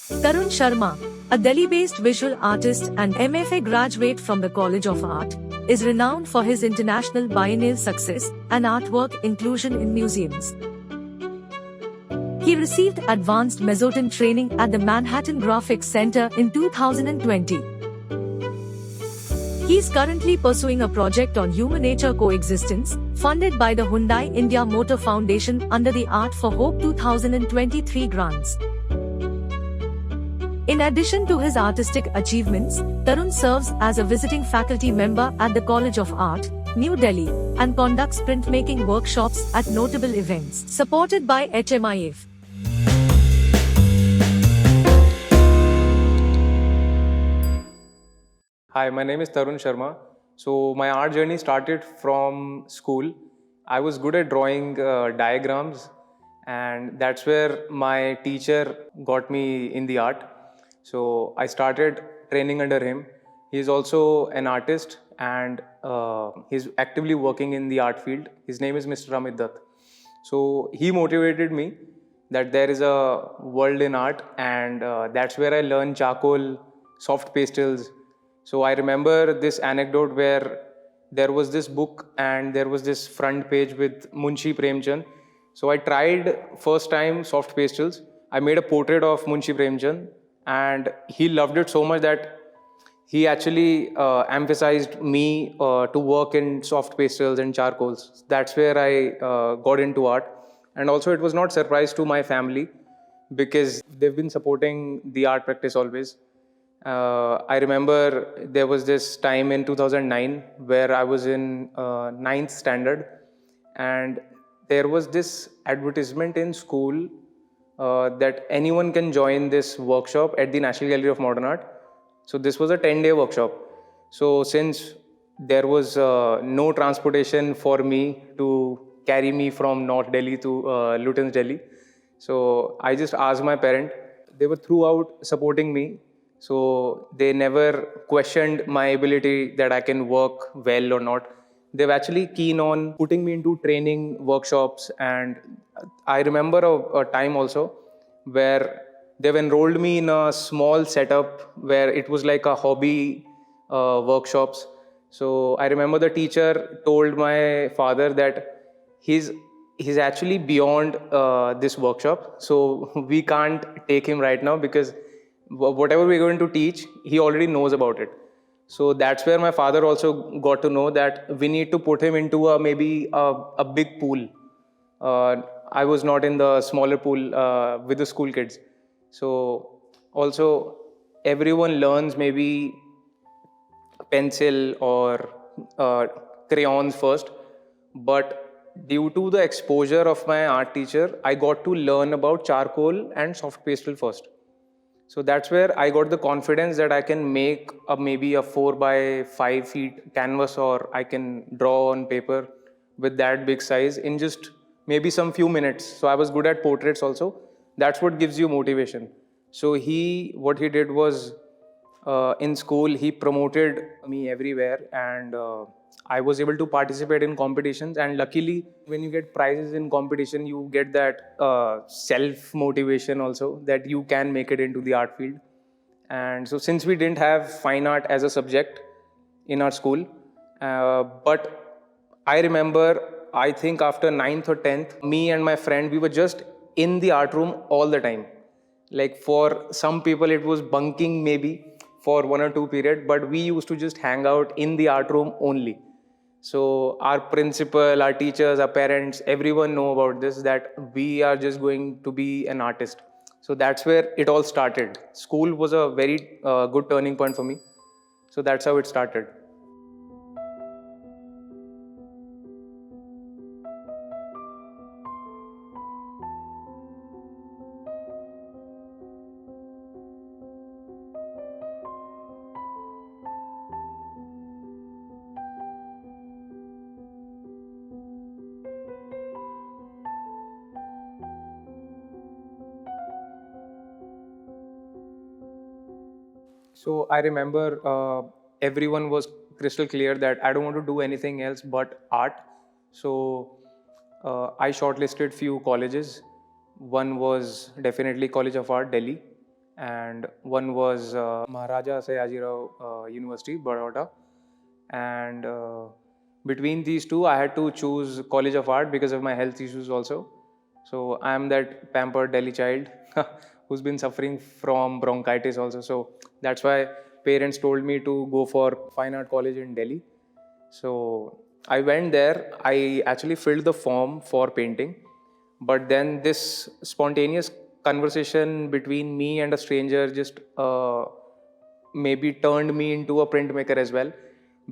Tarun Sharma, a Delhi-based visual artist and MFA graduate from the College of Art, is renowned for his international biennial success and artwork inclusion in museums. He received advanced Mezzotint training at the Manhattan Graphics Center in 2020. He is currently pursuing a project on human-nature coexistence, funded by the Hyundai India Motor Foundation under the Art for Hope 2023 grants. In addition to his artistic achievements, Tarun serves as a visiting faculty member at the College of Art, New Delhi, and conducts printmaking workshops at notable events, supported by HMIF. Hi, my name is Tarun Sharma. So my art journey started from school. I was good at drawing diagrams, and that's where my teacher got me in the art. So I started training under him. He's also an artist, and he's actively working in the art field. His name is Mr. Amit. So he motivated me that there is a world in art, and that's where I learned charcoal, soft pastels. So I remember this anecdote where there was this book and there was this front page with Munshi Premchand. So I tried first time soft pastels. I made a portrait of Munshi Premchand, and he loved it so much that he actually emphasized me to work in soft pastels and charcoals. That's where I got into art. And also it was not surprise to my family because they've been supporting the art practice always. I remember there was this time in 2009 where I was in ninth standard, and there was this advertisement in school that anyone can join this workshop at the National Gallery of Modern Art. So this was a 10-day workshop. So since there was no transportation for me to carry me from North Delhi to Luton's Delhi, so I just asked my parent. They were throughout supporting me. So they never questioned my ability that I can work well or not. They were actually keen on putting me into training workshops. And I remember a time also where they've enrolled me in a small setup where it was like a hobby workshops. So I remember the teacher told my father that he's actually beyond this workshop. So we can't take him right now because whatever we're going to teach, he already knows about it. So that's where my father also got to know that we need to put him into maybe a big pool. I was not in the smaller pool with the school kids. So also everyone learns maybe pencil or crayons first, but due to the exposure of my art teacher, I got to learn about charcoal and soft pastel first. So that's where I got the confidence that I can make maybe a 4 by 5 feet canvas, or I can draw on paper with that big size in just maybe some few minutes. So I was good at portraits also. That's what gives you motivation. So what he did was in school, he promoted me everywhere, and I was able to participate in competitions. And luckily, when you get prizes in competition, you get that self-motivation also that you can make it into the art field. And so since we didn't have fine art as a subject in our school, but I remember, I think after 9th or 10th, me and my friend, we were just in the art room all the time. Like for some people, it was bunking maybe for 1 or 2 period, but we used to just hang out in the art room only. So our principal, our teachers, our parents, everyone know about this, that we are just going to be an artist. So that's where it all started. School was a very good turning point for me. So that's how it started. So I remember everyone was crystal clear that I don't want to do anything else but art. So I shortlisted few colleges. One was definitely College of Art, Delhi, and one was Maharaja Sayajirao University, Baroda. And between these two, I had to choose College of Art because of my health issues also. So I am that pampered Delhi child who's been suffering from bronchitis also. So that's why parents told me to go for Fine Art College in Delhi. So I went there. I actually filled the form for painting, but then this spontaneous conversation between me and a stranger just maybe turned me into a printmaker as well,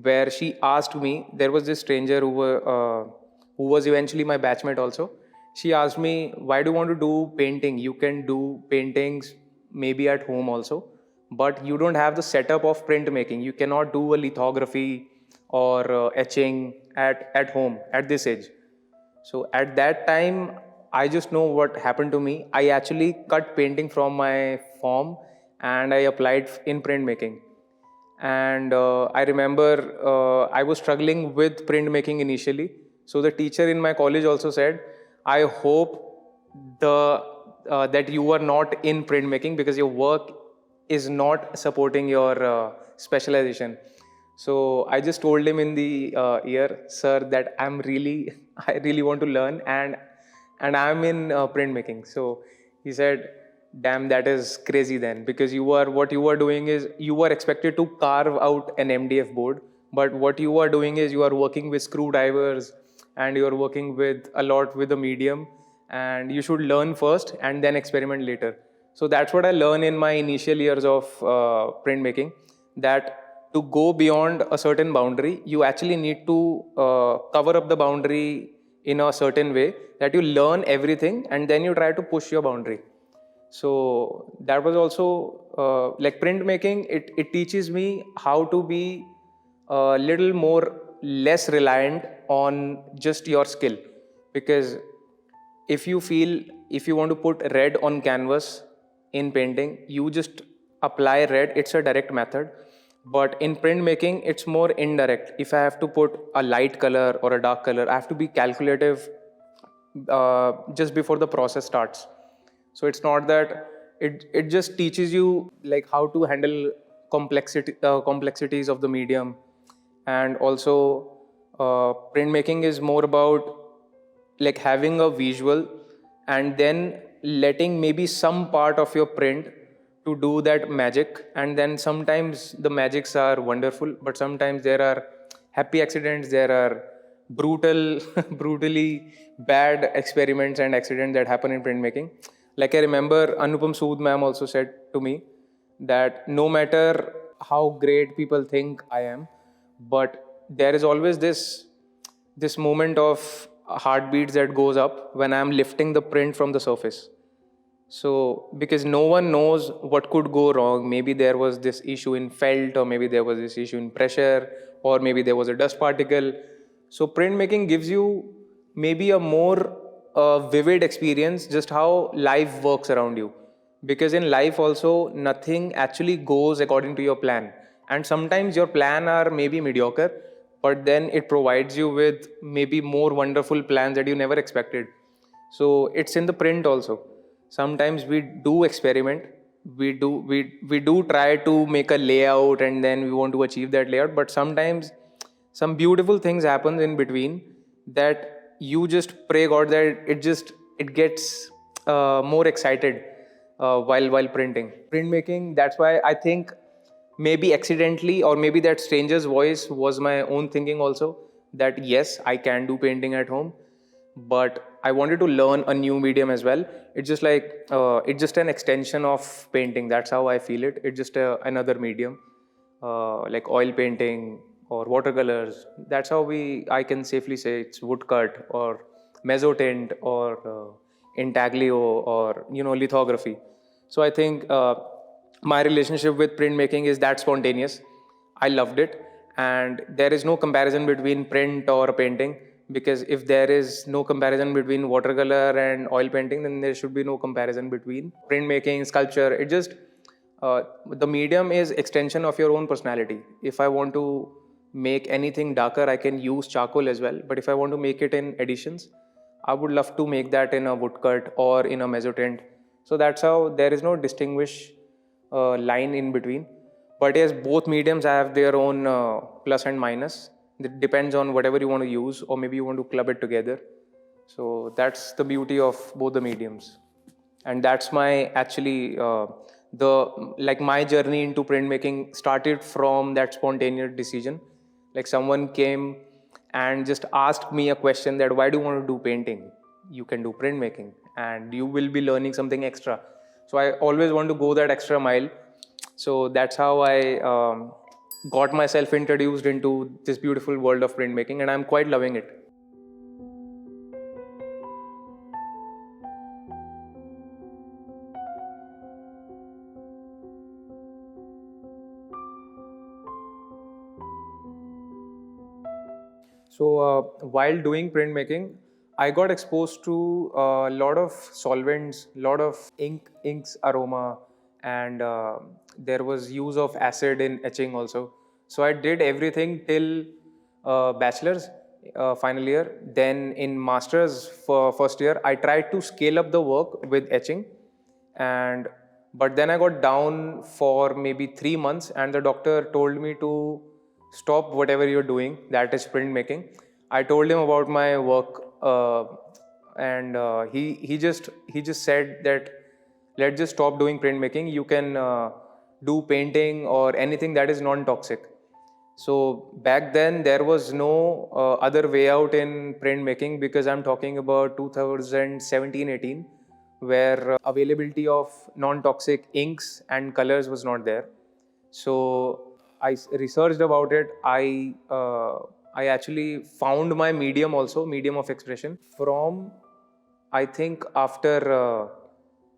where she asked me. There was this stranger who was eventually my batchmate also. She asked me, why do you want to do painting? You can do paintings maybe at home also, but you don't have the setup of printmaking. You cannot do a lithography or etching at home at this age. So at that time, I just know what happened to me. I actually cut painting from my form and I applied in printmaking. And I remember I was struggling with printmaking initially. So the teacher in my college also said, I hope that you are not in printmaking because your work is not supporting your specialization. So I just told him in the ear, sir, that I really want to learn, and I'm in printmaking. So he said, damn, that is crazy then, because what you are doing is you are expected to carve out an MDF board, but what you are doing is you are working with screwdrivers and you are working with a lot with the medium, and you should learn first and then experiment later. So that's what I learned in my initial years of printmaking, that to go beyond a certain boundary, you actually need to cover up the boundary in a certain way that you learn everything and then you try to push your boundary. So that was also like printmaking. It teaches me how to be a little more less reliant on just your skill, because if you want to put red on canvas in painting, you just apply red. It's a direct method. But in printmaking, it's more indirect. If I have to put a light color or a dark color, I have to be calculative just before the process starts. So it's not that it just teaches you like how to handle complexities of the medium. And also printmaking is more about like having a visual and then letting maybe some part of your print to do that magic. And then sometimes the magics are wonderful, but sometimes there are happy accidents, there are brutal brutally bad experiments and accidents that happen in printmaking. Like I remember Anupam Sood ma'am also said to me that no matter how great people think I am, but there is always this moment of heartbeats that goes up when I'm lifting the print from the surface. So because no one knows what could go wrong, maybe there was this issue in felt, or maybe there was this issue in pressure, or maybe there was a dust particle. So printmaking gives you maybe a more vivid experience just how life works around you, because in life also nothing actually goes according to your plan, and sometimes your plan are maybe mediocre, but then it provides you with maybe more wonderful plans that you never expected. So it's in the print also. Sometimes we do experiment, we do try to make a layout and then we want to achieve that layout, but sometimes some beautiful things happen in between that you just pray god that it gets more excited while printing printmaking. That's why I think maybe accidentally, or maybe that stranger's voice was my own thinking also, that yes, I can do painting at home, but I wanted to learn a new medium as well. It's just like it's just an extension of painting. That's how I feel it. It's just another medium, like oil painting or watercolors. That's how I can safely say it's woodcut or mezzotint or intaglio or lithography. So I think my relationship with printmaking is that spontaneous. I loved it, and there is no comparison between print or painting, because if there is no comparison between watercolor and oil painting, then there should be no comparison between printmaking, sculpture. It just the medium is extension of your own personality. If I want to make anything darker, I can use charcoal as well. But if I want to make it in editions, I would love to make that in a woodcut or in a mezzotint. So that's how there is no distinguish line in between. But yes, both mediums have their own plus and minus. It depends on whatever you want to use, or maybe you want to club it together. So that's the beauty of both the mediums. And that's my actually my journey into printmaking started from that spontaneous decision. Like someone came and just asked me a question that why do you want to do painting? You can do printmaking and you will be learning something extra. So I always want to go that extra mile. So that's how I got myself introduced into this beautiful world of printmaking, and I'm quite loving it. So while doing printmaking, I got exposed to a lot of solvents, lot of inks aroma, and there was use of acid in etching also. So I did everything till bachelor's, final year. Then in master's for first year, I tried to scale up the work with etching, and but then I got down for maybe 3 months, and the doctor told me to stop whatever you're doing, that is printmaking. I told him about my work, and he just said that let's just stop doing printmaking. You can do painting or anything that is non-toxic. So back then there was no other way out in printmaking, because I'm talking about 2017-18, where availability of non-toxic inks and colors was not there. So researched about it. I actually found my medium also, medium of expression from, I think, after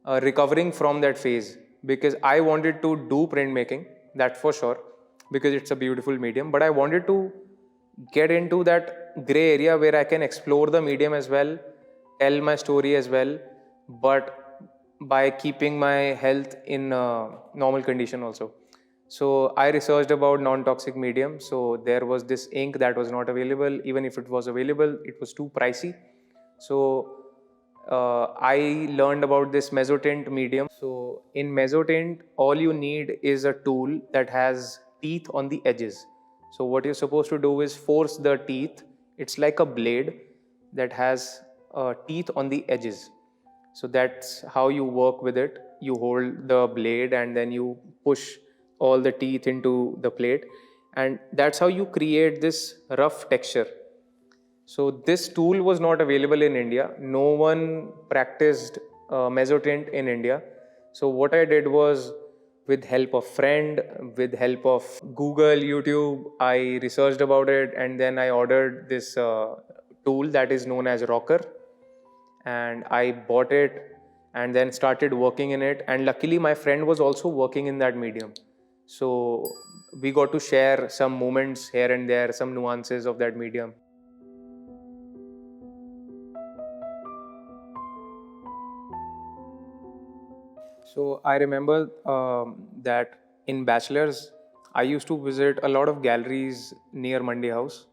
recovering from that phase, because I wanted to do printmaking, that for sure, because it's a beautiful medium. But I wanted to get into that gray area where I can explore the medium as well, tell my story as well, but by keeping my health in normal condition also. So I researched about non-toxic medium. So there was this ink that was not available. Even if it was available, it was too pricey. So I learned about this Mezzotint medium. So in Mezzotint, all you need is a tool that has teeth on the edges. So what you're supposed to do is force the teeth. It's like a blade that has teeth on the edges. So that's how you work with it. You hold the blade and then you push all the teeth into the plate, and that's how you create this rough texture. So this tool was not available in India. No one practiced mezzotint in India. So what I did was, with help of friend, with help of Google, YouTube, I researched about it, and then I ordered this tool that is known as Rocker, and I bought it and then started working in it. And luckily, my friend was also working in that medium. So we got to share some moments here and there, some nuances of that medium. So I remember that in bachelor's, I used to visit a lot of galleries near Monday House,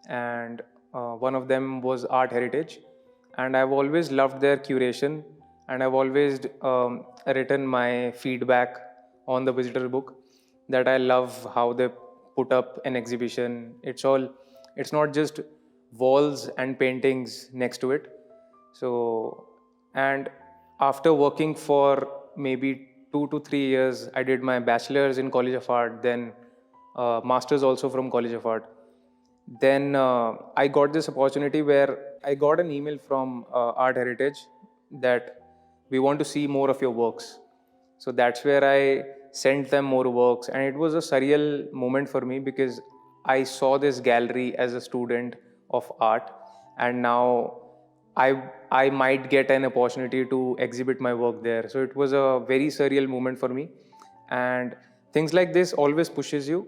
and one of them was Art Heritage, and I've always loved their curation, and I've always written my feedback on the visitor book that I love how they put up an exhibition. It's not just walls and paintings next to it. So, and after working for maybe 2 to 3 years, I did my bachelor's in College of Art, then master's also from College of Art. Then I got this opportunity where I got an email from Art Heritage that we want to see more of your works. So that's where I sent them more works, and it was a surreal moment for me, because I saw this gallery as a student of art, and now I might get an opportunity to exhibit my work there. So it was a very surreal moment for me, and things like this always pushes you,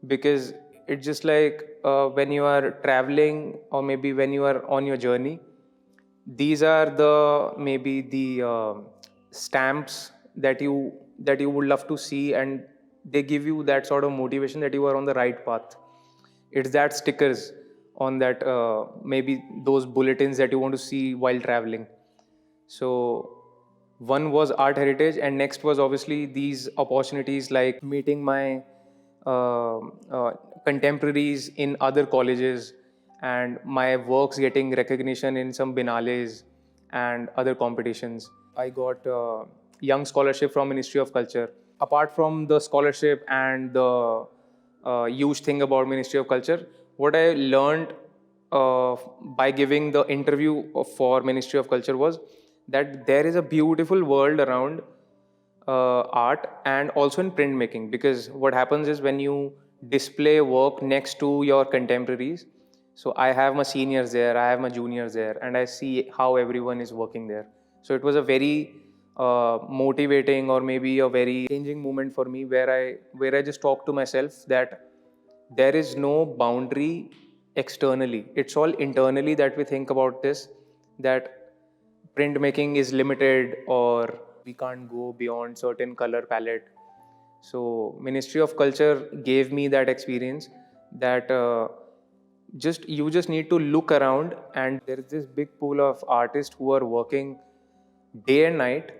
because it's just like when you are traveling, or maybe when you are on your journey, these are the maybe the stamps that you would love to see, and they give you that sort of motivation that you are on the right path. It's that stickers on that maybe those bulletins that you want to see while traveling. So One was art heritage, and next was obviously these opportunities like meeting my uh, uh, contemporaries in other colleges, and my works getting recognition in some biennales and other competitions. I got young scholarship from Ministry of Culture. Apart from the scholarship and the huge thing about Ministry of Culture, what I learned by giving the interview for Ministry of Culture was that there is a beautiful world around art and also in printmaking, because what happens is when you display work next to your contemporaries, so I have my seniors there, I have my juniors there, and I see how everyone is working there. So it was a very motivating or maybe a very changing moment for me, where I just talked to myself that there is no boundary externally. It's all internally that we think about this, that printmaking is limited or we can't go beyond certain color palette. So Ministry of Culture gave me that experience, that just you just need to look around, and there is this big pool of artists who are working day and night,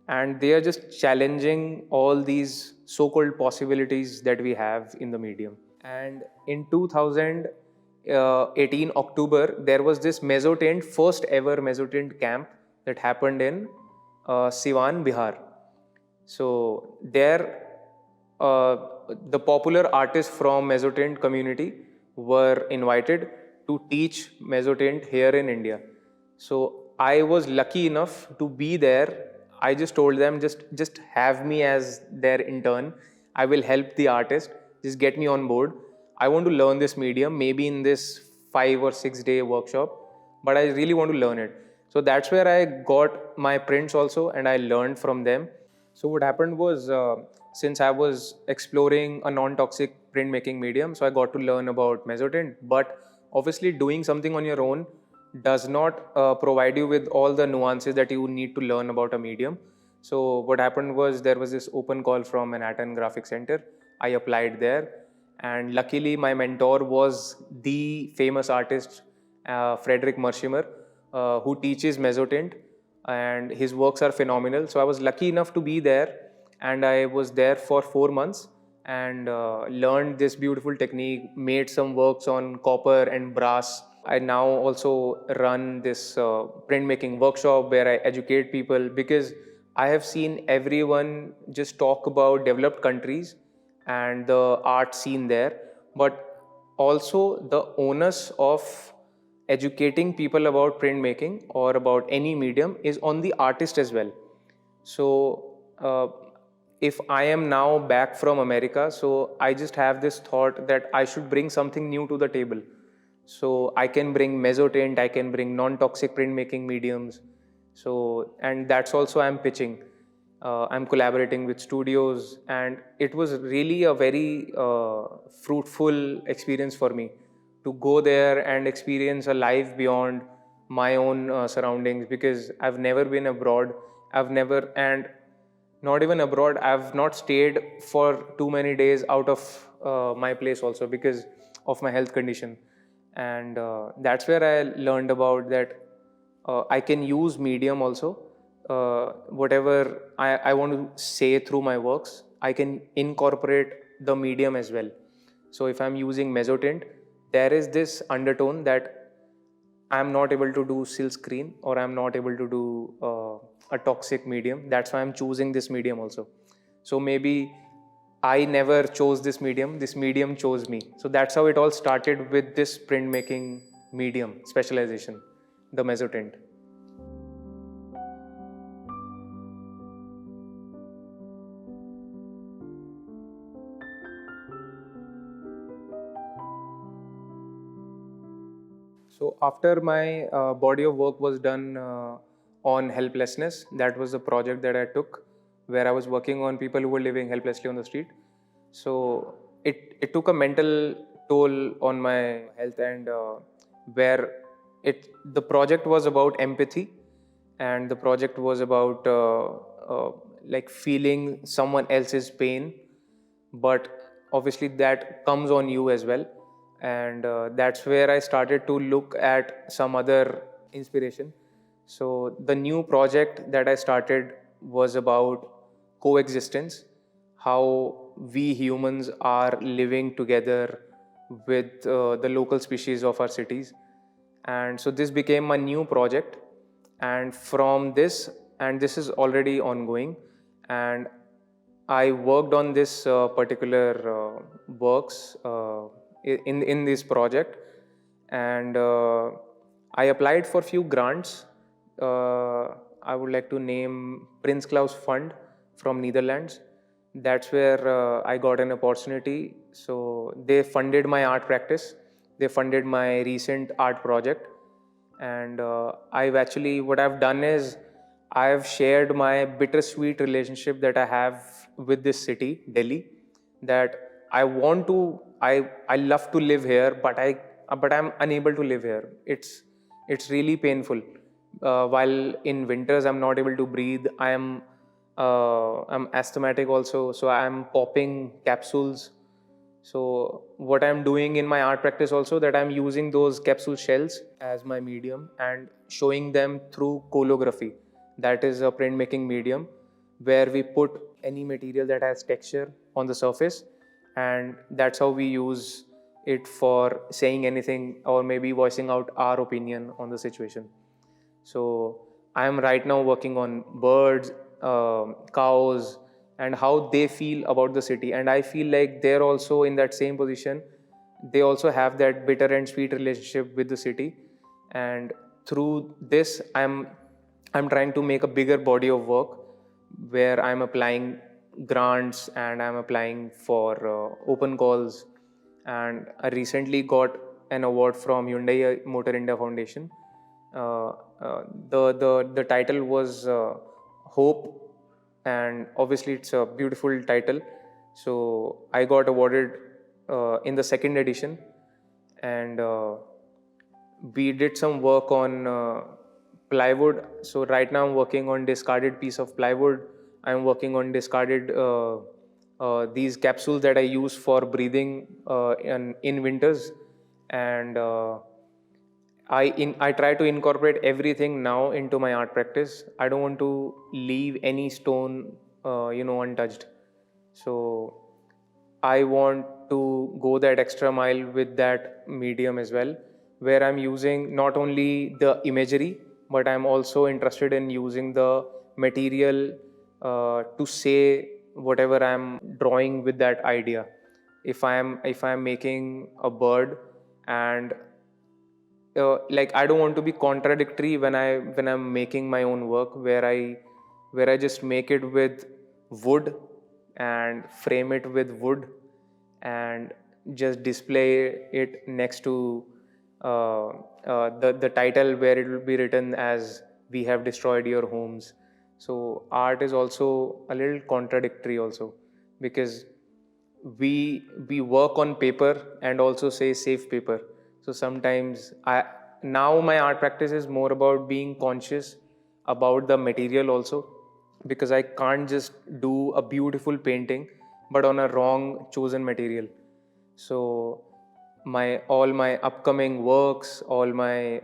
and they are just challenging all these so-called possibilities that we have in the medium. And in 2018 October, there was this Mezzotint, first ever Mezzotint camp that happened in Siwan, Bihar. So there, uh, the popular artists from Mezzotint community were invited to teach Mezzotint here in India. So I was lucky enough to be there. I just told them, just have me as their intern. I will help the artist. Just get me on board. I want to learn this medium, maybe in this 5 or 6 day workshop, but I really want to learn it. So that's where I got my prints also, and I learned from them. So what happened was, since I was exploring a non-toxic printmaking medium, so I got to learn about Mezzotint. But obviously, doing something on your own does not provide you with all the nuances that you need to learn about a medium. So what happened was, there was this open call from Manhattan Graphic Center. I applied there, and luckily my mentor was the famous artist Frederick Mershimer, who teaches Mezzotint, and his works are phenomenal. So I was lucky enough to be there, and I was there for 4 months and learned this beautiful technique, made some works on copper and brass. I now also run this printmaking workshop where I educate people, because I have seen everyone just talk about developed countries and the art scene there, but also the onus of educating people about printmaking or about any medium is on the artist as well. So if I am now back from America, so I just have this thought that I should bring something new to the table. So I can bring Mezzotint, I can bring non-toxic printmaking mediums. So, and that's also I'm pitching. I'm collaborating with studios, and it was really a very fruitful experience for me to go there and experience a life beyond my own surroundings, because I've never been abroad. I've never, and not even abroad, I've not stayed for too many days out of my place also, because of my health condition. And that's where I learned about that I can use medium also. Whatever I want to say through my works, I can incorporate the medium as well. So if I'm using Mezzotint, there is this undertone that I'm not able to do silk screen, or I'm not able to do a toxic medium. That's why I'm choosing this medium also. So maybe I never chose this medium chose me. So that's how it all started, with this printmaking medium specialization, the Mezzotint. So after my body of work was done on helplessness, that was the project that I took, where I was working on people who were living helplessly on the street. So it took a mental toll on my health, and where the project was about empathy, and the project was about like feeling someone else's pain, but obviously that comes on you as well. And that's where I started to look at some other inspiration. So the new project that I started was about coexistence, how we humans are living together with the local species of our cities. And so this became a new project, and from this, and this is already ongoing, and I worked on this particular works in this project, and I applied for few grants. uh, I would like to name Prince Claus Fund from Netherlands. That's where I got an opportunity. So they funded my art practice. They funded my recent art project, and I've actually, what I've done is I've shared my bittersweet relationship that I have with this city, Delhi. That I want to, I love to live here, but I'm unable to live here. It's really painful. While in winters I'm not able to breathe. I'm asthmatic also, so I'm popping capsules. So what I'm doing in my art practice also, that I'm using those capsule shells as my medium and showing them through colography. That is a printmaking medium where we put any material that has texture on the surface, and that's how we use it for saying anything or maybe voicing out our opinion on the situation. So I am right now working on birds, cows, and how they feel about the city. And I feel like they're also in that same position. They also have that bitter and sweet relationship with the city. And through this, I'm trying to make a bigger body of work where I'm applying grants and I'm applying for open calls. And I recently got an award from Hyundai Motor India Foundation. uh, the title was Hope, and obviously it's a beautiful title. So I got awarded in the second edition, and we did some work on plywood. So right now I'm working on discarded piece of plywood. I'm working on discarded these capsules that I use for breathing in winters, and I try to incorporate everything now into my art practice. I don't want to leave any stone untouched. So I want to go that extra mile with that medium as well, where I'm using not only the imagery, but I'm also interested in using the material to say whatever I'm drawing with that idea. If I'm making a bird, and like I don't want to be contradictory when I'm making my own work, where I just make it with wood and frame it with wood and just display it next to the title where it will be written as "We have destroyed your homes." So art is also a little contradictory also, because we work on paper and also say safe paper. So sometimes I now my art practice is more about being conscious about the material also, because I can't just do a beautiful painting but on a wrong chosen material. So my all my upcoming works, all my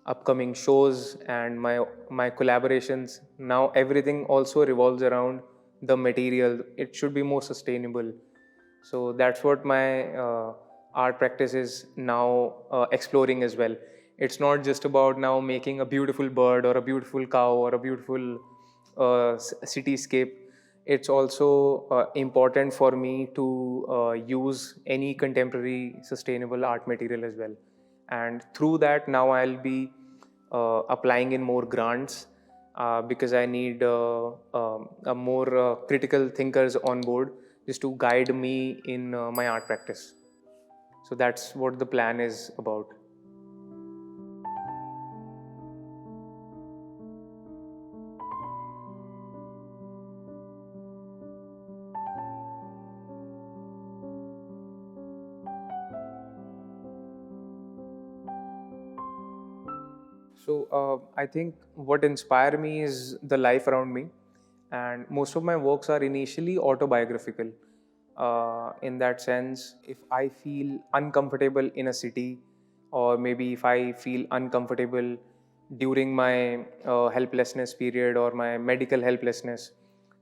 upcoming shows, and my collaborations, now everything also revolves around the material. It should be more sustainable. So that's what my art practice is now exploring as well. It's not just about now making a beautiful bird or a beautiful cow or a beautiful cityscape. It's also important for me to use any contemporary sustainable art material as well. And through that, now I'll be applying in more grants, because I need a more critical thinkers on board just to guide me in my art practice. So that's what the plan is about. So I think what inspired me is the life around me, and most of my works are initially autobiographical. In that sense, if I feel uncomfortable in a city, or maybe if I feel uncomfortable during my helplessness period or my medical helplessness.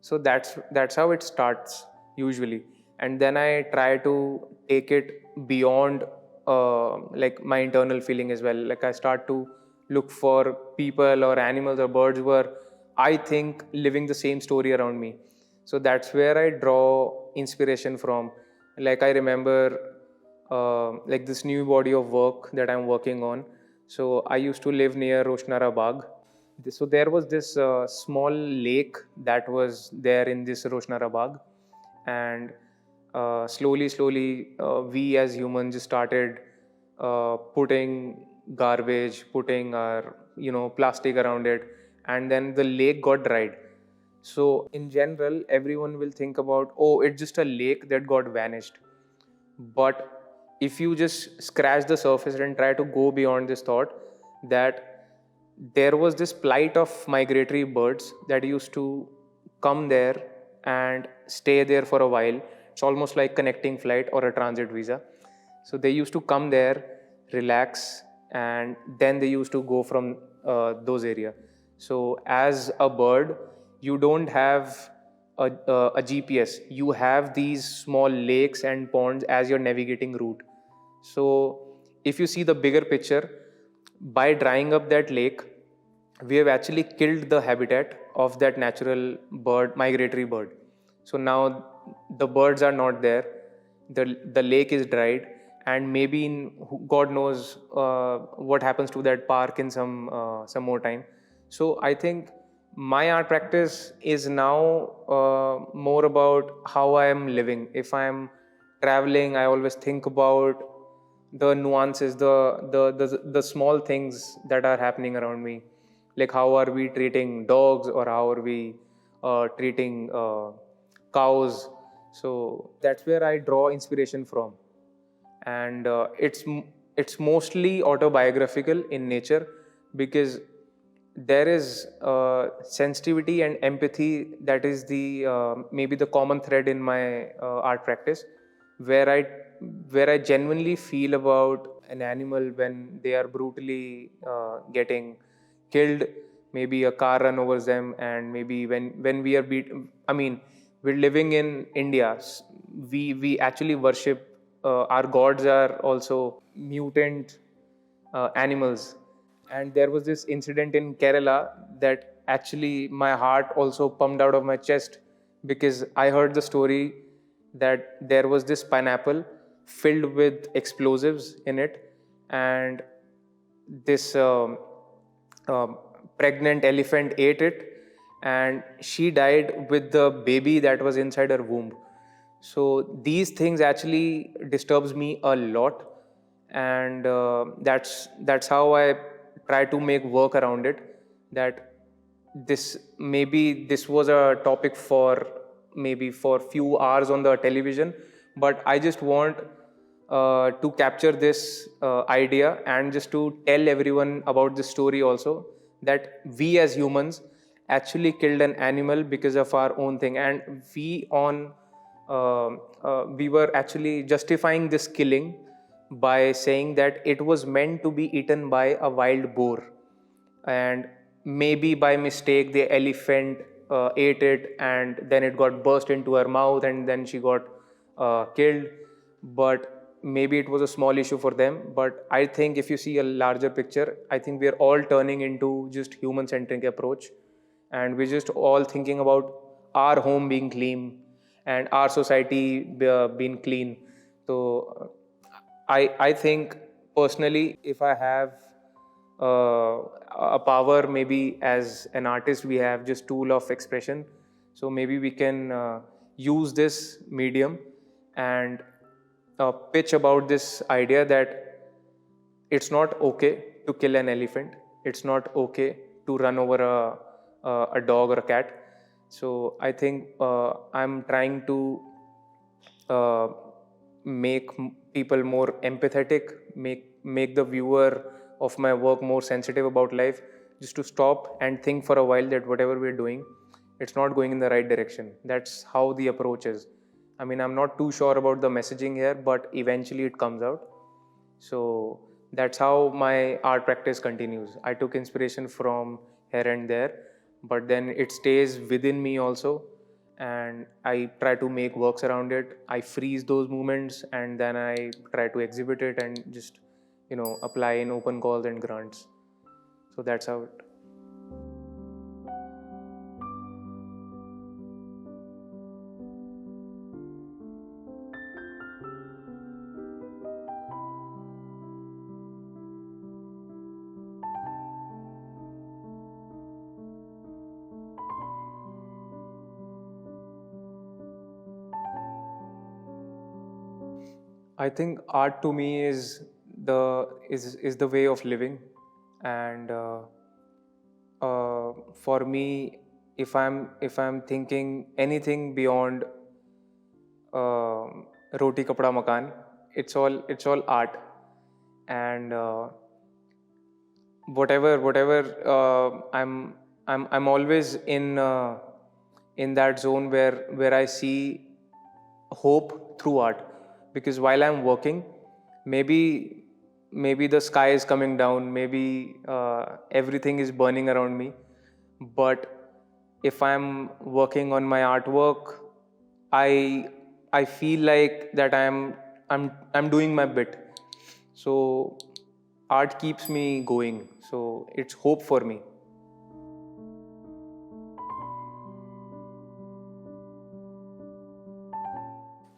So that's how it starts usually, and then I try to take it beyond like my internal feeling as well. Like I start to look for people or animals or birds who are, I think, living the same story around me. So that's where I draw inspiration from. Like I remember like this new body of work that I'm working on. So I used to live near Roshnara Bagh. So there was this small lake that was there in this Roshnara Bagh, and slowly, we as humans just started putting garbage, putting our plastic around it, and then the lake got dried. So in general, everyone will think about, oh, it's just a lake that got vanished. But if you just scratch the surface and try to go beyond this thought, that there was this plight of migratory birds that used to come there and stay there for a while. It's almost like connecting flight or a transit visa. So they used to come there, relax, and then they used to go from those area. So as a bird, you don't have a GPS. You have these small lakes and ponds as your navigating route. So if you see the bigger picture, by drying up that lake, we have actually killed the habitat of that natural bird, migratory bird. So now the birds are not there. The lake is dried, and maybe in God knows what happens to that park in some more time. So I think my art practice is now more about how I am living. If I am traveling, I always think about the nuances, the small things that are happening around me. Like how are we treating dogs, or how are we treating cows. So that's where I draw inspiration from, and it's mostly autobiographical in nature, because there is sensitivity and empathy that is the maybe the common thread in my art practice, where I genuinely feel about an animal when they are brutally getting killed. Maybe a car run over them, and maybe when we are beat. I mean, we're living in India. We actually worship, our gods are also mutant animals. And there was this incident in Kerala that actually my heart also pumped out of my chest, because I heard the story that there was this pineapple filled with explosives in it, and this pregnant elephant ate it, and she died with the baby that was inside her womb. So these things actually disturbs me a lot, and that's how I try to make work around it. That this was a topic for maybe for few hours on the television, but I just want to capture this idea, and just to tell everyone about this story also, that we as humans actually killed an animal because of our own thing, and we were actually justifying this killing by saying that it was meant to be eaten by a wild boar, and maybe by mistake the elephant ate it, and then it got burst into her mouth, and then she got killed. But maybe it was a small issue for them. But I think if you see a larger picture, I think we are all turning into just human centric approach, and we're just all thinking about our home being clean and our society being clean. So I think personally, if I have uh, a power, maybe as an artist we have just tool of expression. So maybe we can use this medium and pitch about this idea that it's not okay to kill an elephant. It's not okay to run over a dog or a cat. So I think I'm trying to uh, make people more empathetic, make the viewer of my work more sensitive about life, just to stop and think for a while that whatever we're doing, it's not going in the right direction. That's how the approach is. I mean, I'm not too sure about the messaging here, but eventually it comes out. So that's how my art practice continues. I took inspiration from here and there, but then it stays within me also, and I try to make works around it. I freeze those moments and then I try to exhibit it and just, apply in open calls and grants. So that's how it. I think art to me is the way of living, and for me, if I'm thinking anything beyond roti kapda makan, it's all art, and whatever I'm always in that zone where I see hope through art, because while I'm working, maybe the sky is coming down, maybe everything is burning around me, but if I'm working on my artwork, i I feel like that I'm doing my bit. So art keeps me going, so it's hope for me.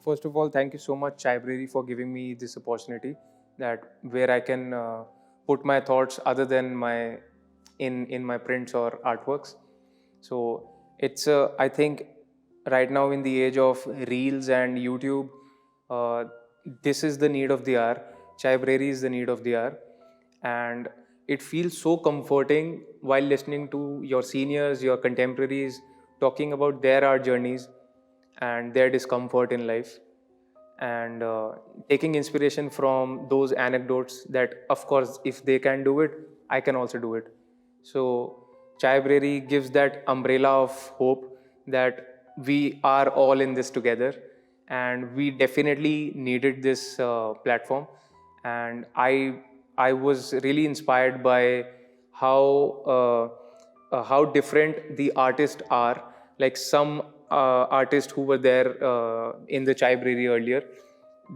First of all, thank you so much, Chaibrary, for giving me this opportunity, that where I can put my thoughts other than my in my prints or artworks. So I think right now in the age of reels and YouTube, uh, this is the need of the hour. Chaibrary is the need of the hour, and it feels so comforting while listening to your seniors, your contemporaries talking about their art journeys and their discomfort in life, and taking inspiration from those anecdotes, that of course if they can do it, I can also do it. So Chaibrary gives that umbrella of hope that we are all in this together, and we definitely needed this platform. And I was really inspired by how different the artists are. Like some artists who were there in the Chaibrary earlier,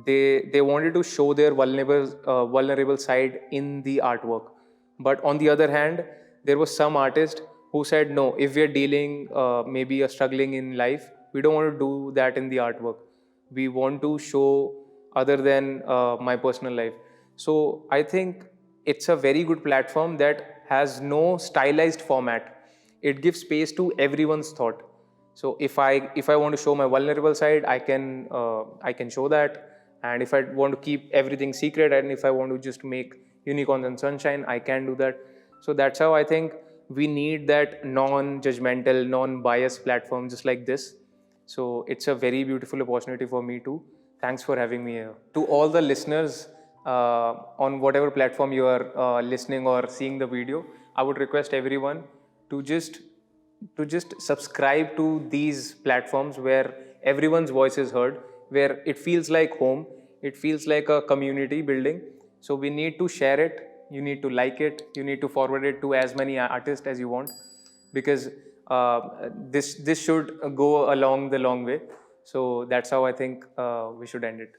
they wanted to show their vulnerable side in the artwork. But on the other hand, there was some artist who said, no, if we are dealing maybe a struggling in life, we don't want to do that in the artwork. We want to show other than my personal life. So I think it's a very good platform that has no stylized format. It gives space to everyone's thought. So if I want to show my vulnerable side, I can show that. And if I want to keep everything secret, and if I want to just make unicorns and sunshine, I can do that. So that's how I think we need that non-judgmental, non-biased platform just like this. So it's a very beautiful opportunity for me too. Thanks for having me here. To all the listeners on whatever platform you are listening or seeing the video, I would request everyone to just subscribe to these platforms where everyone's voice is heard, where it feels like home, it feels like a community building. So we need to share it, you need to like it, you need to forward it to as many artists as you want, because this should go along the long way. So that's how I think we should end it.